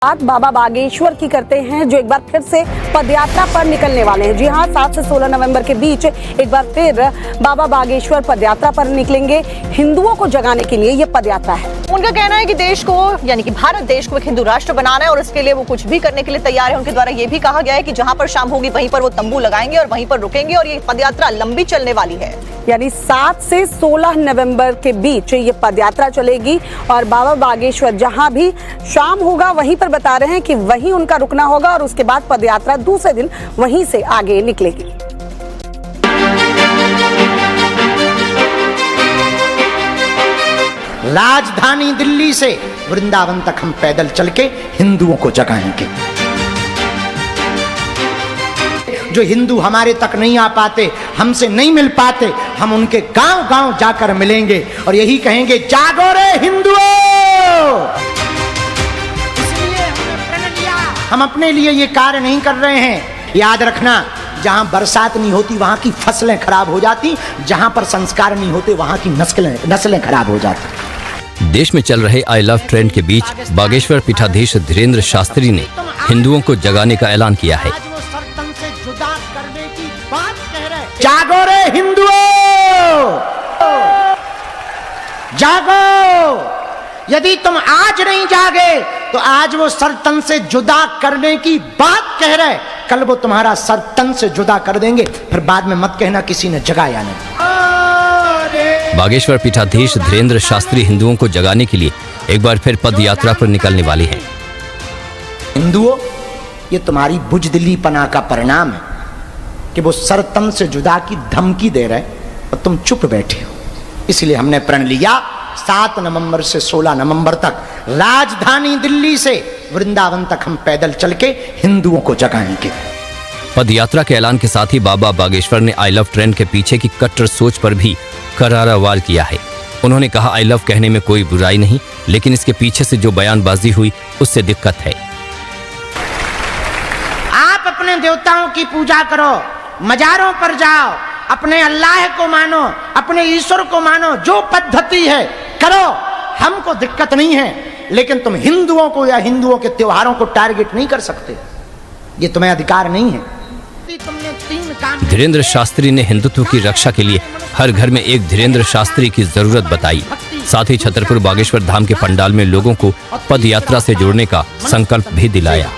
बात बाबा बागेश्वर की करते हैं, जो एक बार फिर से पदयात्रा पर निकलने वाले हैं। जी हां, 7 से 16 नवंबर के बीच एक बार फिर बाबा बागेश्वर पदयात्रा पर निकलेंगे। हिंदुओं को जगाने के लिए ये पदयात्रा है। उनका कहना है कि देश को, यानी कि भारत देश को एक हिंदू राष्ट्र बनाना है और इसके लिए वो कुछ भी करने के लिए तैयार है। उनके द्वारा ये भी कहा गया है कि जहां पर शाम होगी वहीं पर वो तंबू लगाएंगे और वहीं पर रुकेंगे और ये पदयात्रा लंबी चलने वाली है। यानी 7 से 16 नवंबर के बीच ये पदयात्रा चलेगी और बाबा बागेश्वर जहां भी शाम होगा वहीं पर बता रहे हैं कि वहीं उनका रुकना होगा और उसके बाद पदयात्रा दूसरे दिन वहीं से आगे निकलेगी। राजधानी दिल्ली से वृंदावन तक हम पैदल चल के हिंदुओं को जगाएंगे। जो हिंदू हमारे तक नहीं आ पाते, हमसे नहीं मिल पाते, हम उनके गांव गांव जाकर मिलेंगे और यही कहेंगे, जागो रे हिंदुओं। इसलिए हमने प्रण लिया। हम अपने लिए ये कार्य नहीं कर रहे हैं। याद रखना, जहां बरसात नहीं होती वहां की फसलें खराब हो जाती, जहां पर संस्कार नहीं होते वहां की नस्लें खराब हो जाती। देश में चल रहे आई लव ट्रेंड के बीच बागेश्वर पीठाधीश धीरेन्द्र शास्त्री ने हिंदुओं को जगाने का ऐलान किया है। जागो रे हिंदुओं, जागो। यदि तुम आज नहीं जागे तो आज वो सर तन से जुदा करने की बात कह रहे, कल वो तुम्हारा सर तन से जुदा कर देंगे। फिर बाद में मत कहना किसी ने जगाया नहीं। बागेश्वर पीठाधीश धीरेन्द्र शास्त्री हिंदुओं को जगाने के लिए एक बार फिर पद यात्रा पर निकलने वाले हैं। हिंदुओं, ये तुम्हारी बुजदिलीपना का परिणाम है कि वो सर तन से जुदा की धमकी दे रहे और तुम चुप बैठे हो। इसलिए हमने प्रण लिया, 7 नवंबर से 16 नवंबर तक राजधानी दिल्ली से वृंदावन तक हम पैदल चल के हिंदुओं को जगाएंगे। पद यात्रा के ऐलान के साथ ही बाबा बागेश्वर ने आई लव ट्रेंड के पीछे की कट्टर सोच पर भी करारा वार किया है। उन्होंने कहा, आई लव कहने में कोई बुराई नहीं, लेकिन इसके पीछे से जो बयानबाजी हुई उससे दिक्कत है। आप अपने देवताओं की पूजा करो, मजारों पर जाओ, अपने अल्लाह को मानो, अपने ईश्वर को मानो, जो पद्धति है करो, हमको दिक्कत नहीं है। लेकिन तुम हिंदुओं को या हिंदुओं के त्योहारों को टारगेट नहीं कर सकते, ये तुम्हें अधिकार नहीं है। धीरेन्द्र शास्त्री ने हिंदुत्व की रक्षा के लिए हर घर में एक धीरेन्द्र शास्त्री की जरूरत बताई। साथ ही छतरपुर बागेश्वर धाम के पंडाल में लोगों को पद यात्रा से जोड़ने का संकल्प भी दिलाया।